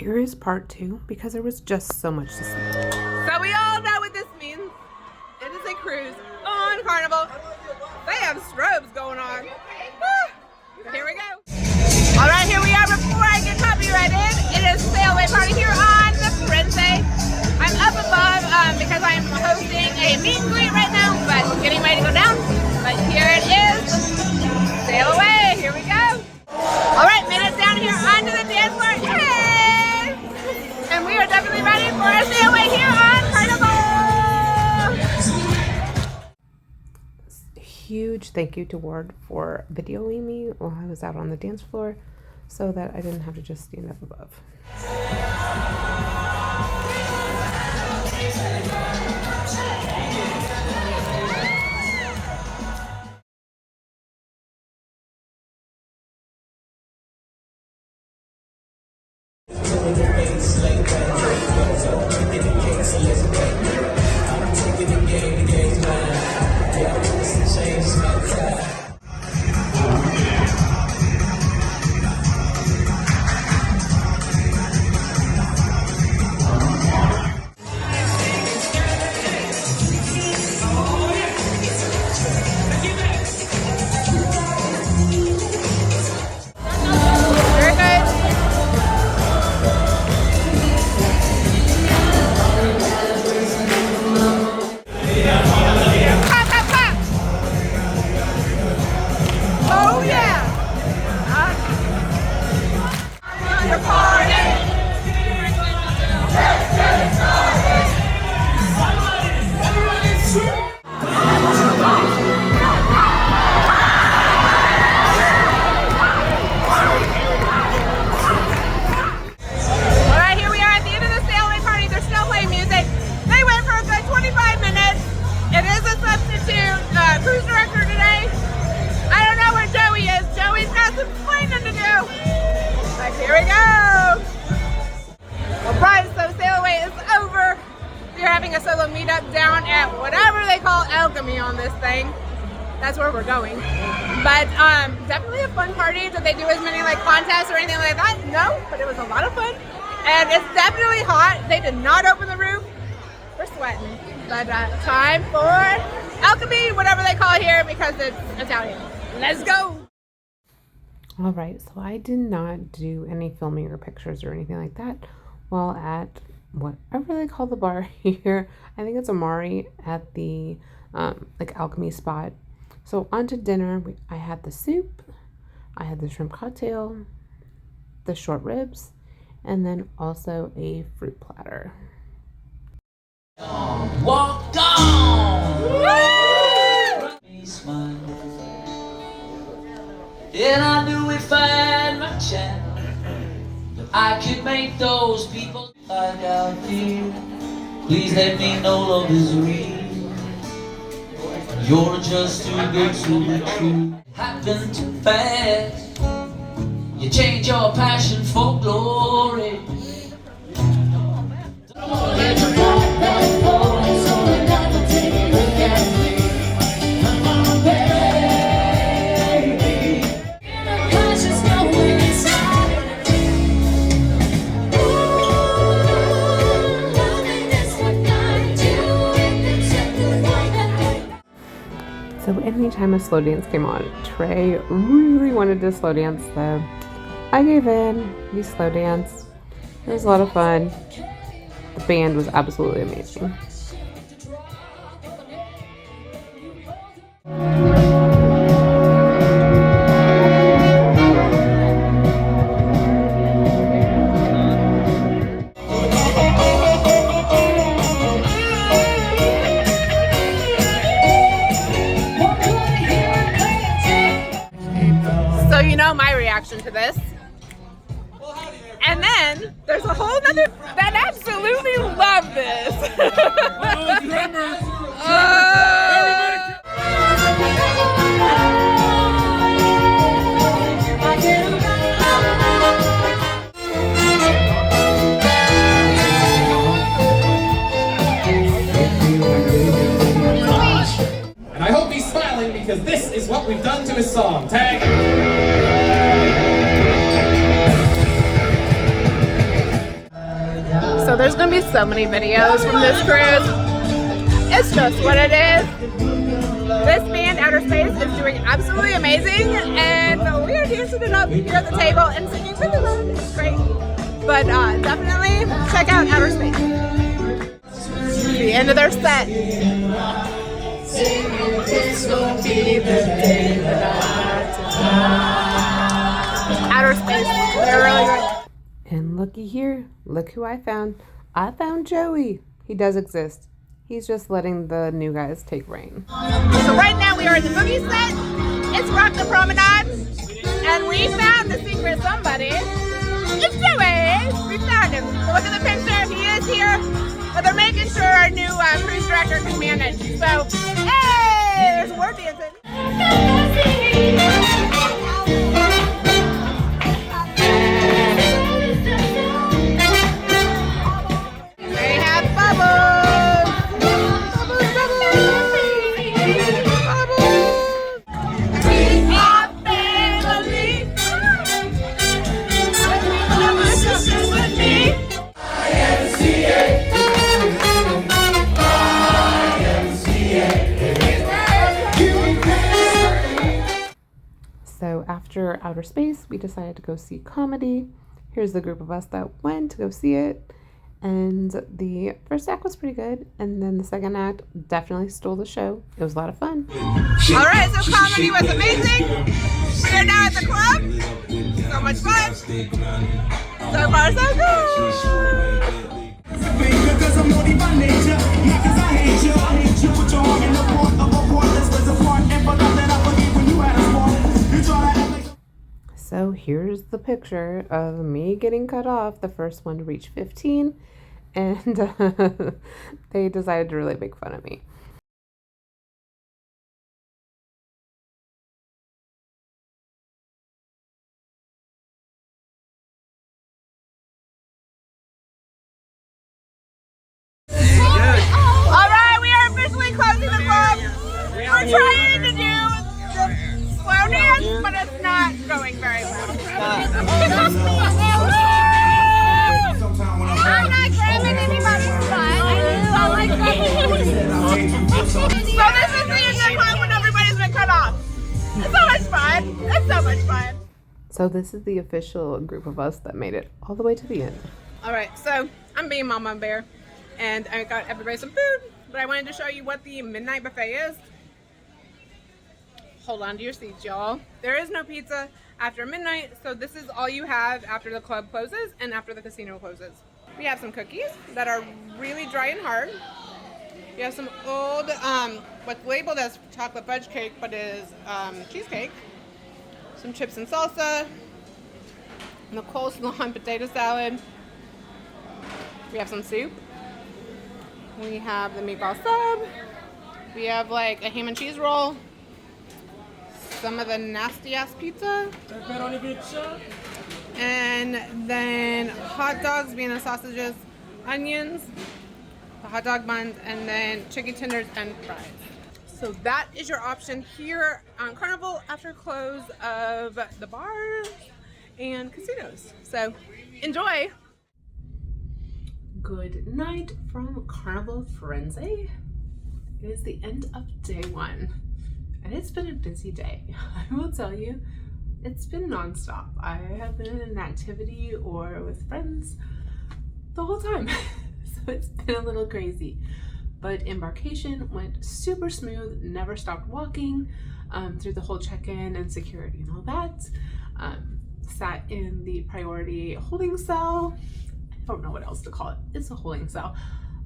here is part 2 because there was just so much to see. So we all know what this means. It is a cruise on Carnival. They have strobes going on. So here we go. All right, here we are. Before I get copyrighted, it is a sail away party here on the Firenze. I'm up above because I'm hosting a meet and greet right now, but getting ready to go down. But here it is. Sail away. Here we go. All right, made it down here onto the dance floor. Yay! And we are definitely ready for a sail away here on Carnival. Huge thank you to Ward for videoing me while I was out on the dance floor so that I didn't have to just stand up above. A solo meetup down at whatever they call Alchemy on this thing. That's where we're going. But definitely a fun party. Did they do as many like contests or anything like that? No, but it was a lot of fun. And it's definitely hot. They did not open the roof. We're sweating. But time for Alchemy, whatever they call it here because it's Italian. Let's go. All right, so I did not do any filming or pictures or anything like that while at whatever they call the bar here. I think it's Amari at the like Alchemy spot. So on to dinner. I had the soup, I had the shrimp cocktail, the short ribs, and then also a fruit platter. Walk on. And I knew if I had my chance I could make those people like out here. Please let me know love is real. You're just too good to be true. Happened too fast. You change your passion for glory. So anytime a slow dance came on, Trey really wanted to slow dance, so I gave in. We slow danced. It was a lot of fun. The band was absolutely amazing. So you know my reaction to this. And then there's a whole nother that absolutely love this. And I hope he's smiling because this is what we've done to his song. Tag. there's gonna be so many videos from this cruise. It's just what it is. This band, Outer Space, is doing absolutely amazing, and we are dancing it up here at the table and singing with them. It's great. But definitely check out Outer Space. The end of their set. Outer Space. They're really great. And looky here, look who I found. I found Joey. He does exist. He's just letting the new guys take reign. So right now we are in the boogie set. It's Rock the Promenade. And we found the secret somebody. It's Joey. We found him. So look at the picture. He is here. But they're making sure our new cruise director can manage. So, hey, there's more dancing. They have bubbles. Bubbles, bubbles. Bubbles. We are family. With me. So after Outer Space, we decided to go see comedy. Here's the group of us that went to go see it. And the first act was pretty good. And then the second act definitely stole the show. It was a lot of fun. All right, so comedy was amazing. We are now at the club. So much fun. So far, so good. So here's the picture of me getting cut off, the first one to reach 15. And they decided to really make fun of me. All right, we are officially closing the club. We're trying to do the slow dance, but it's not going very well. I'm not grabbing anybody's butt. So this is the end of the club when everybody's been cut off. It's so much fun. It's so much fun. So this is the official group of us that made it all the way to the end. All right, so I'm being Mama Bear, and I got everybody some food, but I wanted to show you what the midnight buffet is. Hold on to your seats, y'all. There is no pizza after midnight, so this is all you have after the club closes and after the casino closes. We have some cookies that are really dry and hard. We have some old, what's labeled as chocolate fudge cake, but is cheesecake. Some chips and salsa. And the coleslaw and potato salad. We have some soup. We have the meatball sub. We have like a ham and cheese roll. Some of the nasty ass pizza. And then hot dogs, Vienna sausages, onions, the hot dog buns, and then chicken tenders and fries. So that is your option here on Carnival after close of the bars and casinos. So enjoy. Good night from Carnival Firenze. It is the end of day one, and it's been a busy day. I will tell you, it's been nonstop. I have been in an activity or with friends the whole time, so it's been a little crazy. But embarkation went super smooth, never stopped walking through the whole check-in and security and all that. Sat in the priority holding cell. I don't know what else to call it. It's a holding cell.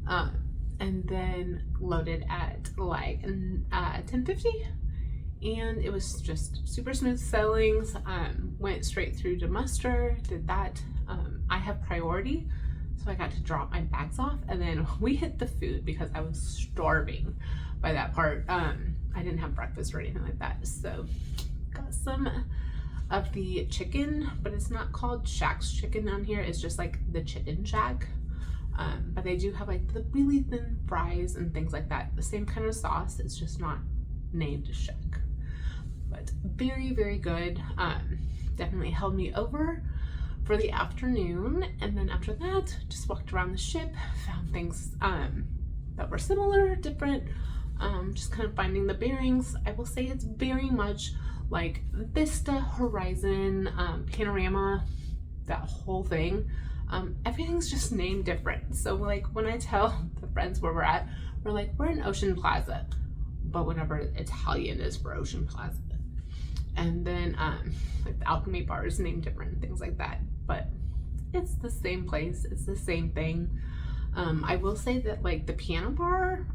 And then loaded at like 10:50. And it was just super smooth sailings. Went straight through to muster, did that. I have priority, so I got to drop my bags off, and then we hit the food because I was starving by that part. I didn't have breakfast or anything like that, so got some of the chicken, but it's not called Shack's chicken on here. It's just like the chicken shack. But they do have like the really thin fries and things like that. The same kind of sauce, it's just not named Shack. But very, very good. Definitely held me over for the afternoon, and then after that just walked around the ship, found things that were similar, different, just kind of finding the bearings. I will say it's very much like vista, horizon, panorama, that whole thing. Everything's just named different. So like when I tell the friends where we're at, we're like, we're in Ocean Plaza, but whatever Italian is for Ocean Plaza. And then like the Alchemy Bar is named different, things like that, but it's the same place, it's the same thing. I will say that like the piano bar,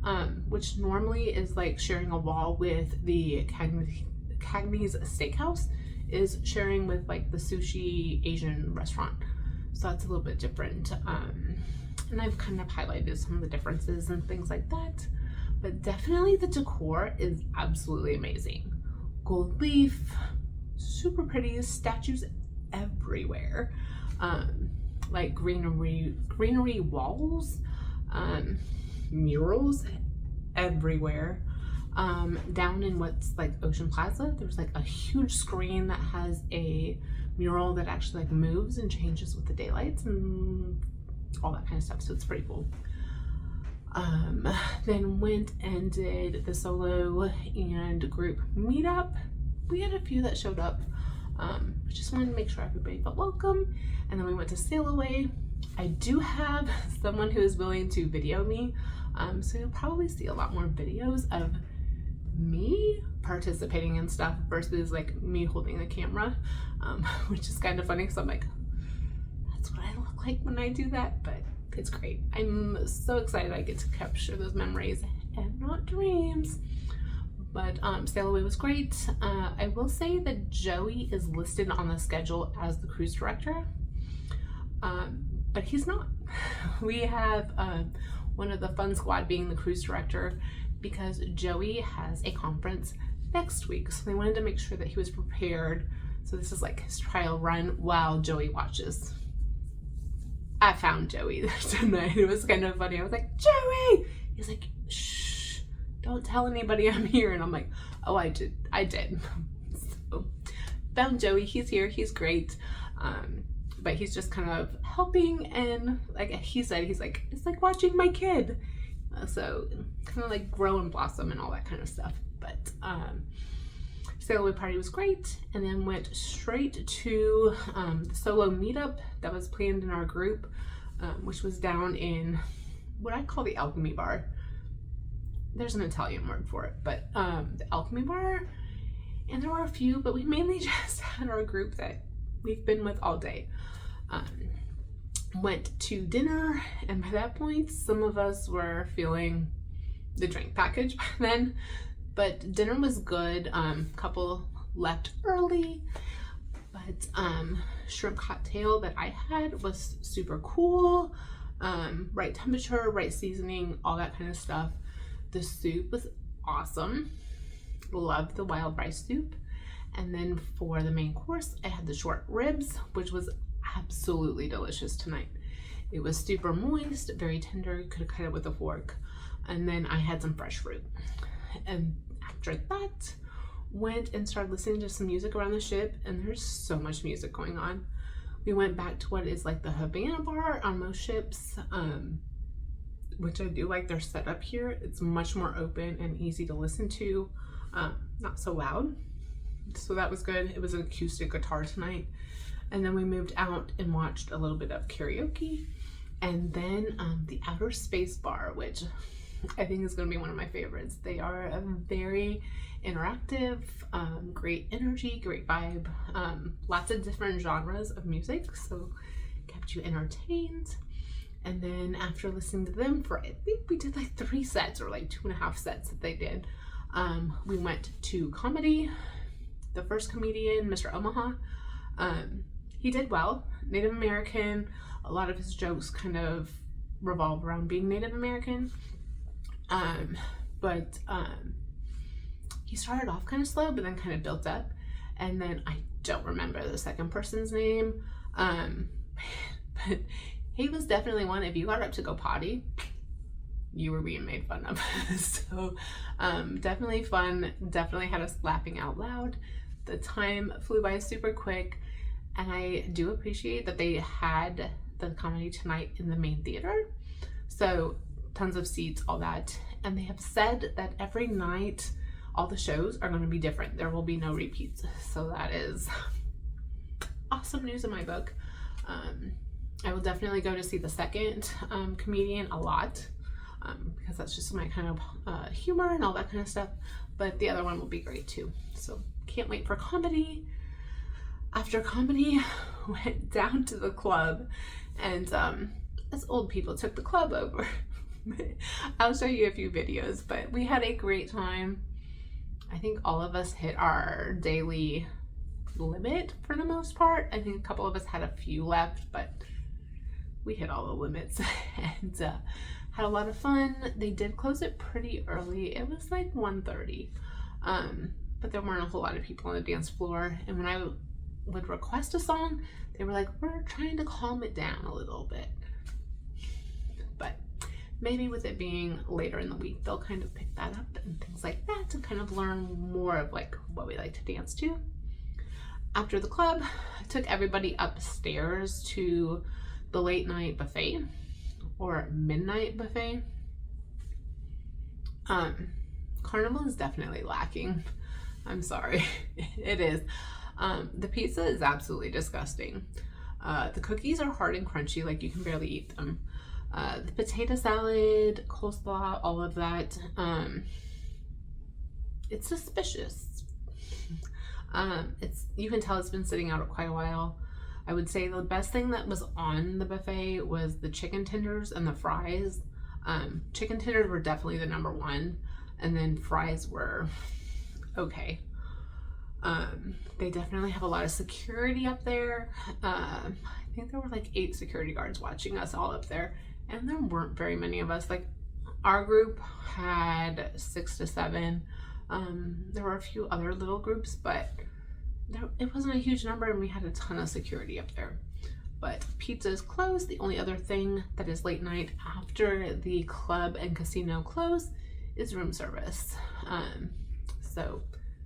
which normally is like sharing a wall with the Cagney's Steakhouse, is sharing with like the sushi Asian restaurant. So that's a little bit different. And I've kind of highlighted some of the differences and things like that. But definitely the decor is absolutely amazing. Gold leaf, super pretty, statues everywhere. Like greenery walls, murals everywhere. Down in what's like Ocean Plaza, there's like a huge screen that has a mural that actually like moves and changes with the daylights and all that kind of stuff, so it's pretty cool. Then went and did the solo and group meetup. We had a few that showed up. Just wanted to make sure everybody felt welcome. And then we went to sail away. I do have someone who is willing to video me, so you'll probably see a lot more videos of me participating in stuff versus like me holding the camera, which is kind of funny because I'm like, that's what I look like when I do that, but it's great. I'm so excited I get to capture those memories and not dreams. But sail away was great. I will say that Joey is listed on the schedule as the cruise director, but he's not. We have one of the fun squad being the cruise director because Joey has a conference next week, so they wanted to make sure that he was prepared. So this is like his trial run while Joey watches. I found Joey tonight. It was kind of funny. I was like, Joey! He's like, shh, don't tell anybody I'm here. And I'm like, oh, I did. So found Joey. He's here. He's great. But he's just kind of helping, and like he said, he's like, it's like watching my kid. So kind of like grow and blossom and all that kind of stuff. But sail away party was great, and then went straight to the solo meetup that was planned in our group, which was down in what I call the Alchemy Bar. There's an Italian word for it, but the Alchemy Bar, and there were a few, but we mainly just had our group that we've been with all day. Went to dinner, and by that point some of us were feeling the drink package by then, but dinner was good. Couple left early, but shrimp cocktail that I had was super cool. Right temperature, right seasoning, all that kind of stuff. The soup was awesome. Loved the wild rice soup. And then for the main course, I had the short ribs, which was absolutely delicious tonight. It was super moist, very tender. You could have cut it with a fork. And then I had some fresh fruit. And after that, went and started listening to some music around the ship, and there's so much music going on. We went back to what is like the Havana Bar on most ships, which I do like their setup here. It's much more open and easy to listen to, not so loud. So that was good. It was an acoustic guitar tonight. And then we moved out and watched a little bit of karaoke. And then the Outer Space Bar, which I think is going to be one of my favorites. They are a very interactive, great energy, great vibe, lots of different genres of music, so kept you entertained. And then after listening to them for, I think we did like 3 sets or like 2.5 sets that they did, we went to comedy. The first comedian, Mr. Omaha, he did well. Native American, a lot of his jokes kind of revolve around being Native American. But he started off kind of slow, but then kind of built up. And then I don't remember the second person's name. But he was definitely one, if you got up to go potty, you were being made fun of. So definitely fun, definitely had us laughing out loud. The time flew by super quick. And I do appreciate that they had the comedy tonight in the main theater. So tons of seats, all that. And they have said that every night, all the shows are going to be different. There will be no repeats. So that is awesome news in my book. I will definitely go to see the second comedian a lot, because that's just my kind of humor and all that kind of stuff. But the other one will be great too. So can't wait for comedy. After comedy, went down to the club, and us old people took the club over. I'll show you a few videos, but we had a great time. I think all of us hit our daily limit for the most part. I think a couple of us had a few left, but we hit all the limits and had a lot of fun. They did close it pretty early. It was like 1:30, but there weren't a whole lot of people on the dance floor. And when I would request a song, they were like, we're trying to calm it down a little bit. But maybe with it being later in the week, they'll kind of pick that up and things like that to kind of learn more of like what we like to dance to. After the club, I took everybody upstairs to the late night buffet or midnight buffet. Carnival is definitely lacking. I'm sorry, it is. The pizza is absolutely disgusting. The cookies are hard and crunchy, like you can barely eat them. The potato salad, coleslaw, all of that, it's suspicious. You can tell it's been sitting out quite a while. I would say the best thing that was on the buffet was the chicken tenders and the fries. Chicken tenders were definitely the number one, and then fries were okay. They definitely have a lot of security up there. I think there were like 8 security guards watching us all up there, and there weren't very many of us. Like our group had 6 to 7. There were a few other little groups, but it wasn't a huge number, and we had a ton of security up there. But pizza is closed. The only other thing that is late night after the club and casino close is room service. So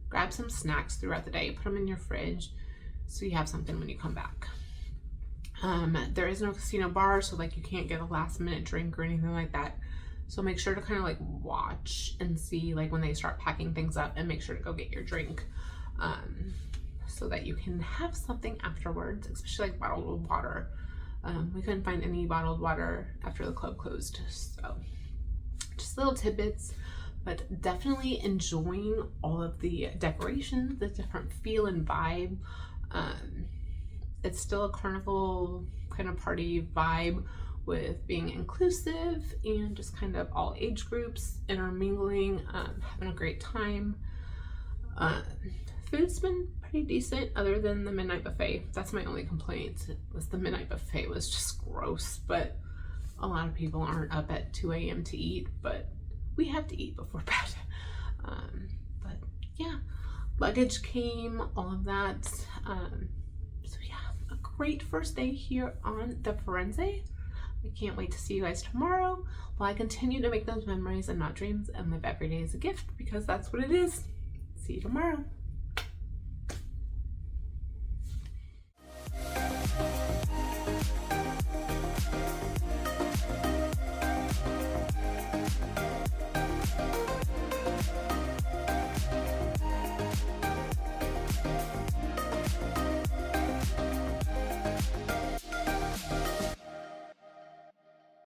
grab some snacks throughout the day, put them in your fridge so you have something when you come back. There is no casino bar, so like you can't get a last minute drink or anything like that. So make sure to kind of like watch and see like when they start packing things up, and make sure to go get your drink, so that you can have something afterwards, especially like bottled water. We couldn't find any bottled water after the club closed. So just little tidbits, but definitely enjoying all of the decorations, the different feel and vibe. It's still a carnival kind of party vibe with being inclusive and just kind of all age groups intermingling, having a great time. Food's been pretty decent other than the midnight buffet. That's my only complaint, was the midnight buffet was just gross, but a lot of people aren't up at 2 a.m. to eat, but we have to eat before bed. But yeah, luggage came, all of that. So yeah, a great first day here on the Firenze. I can't wait to see you guys tomorrow while I continue to make those memories and not dreams and live every day as a gift, because that's what it is. See you tomorrow.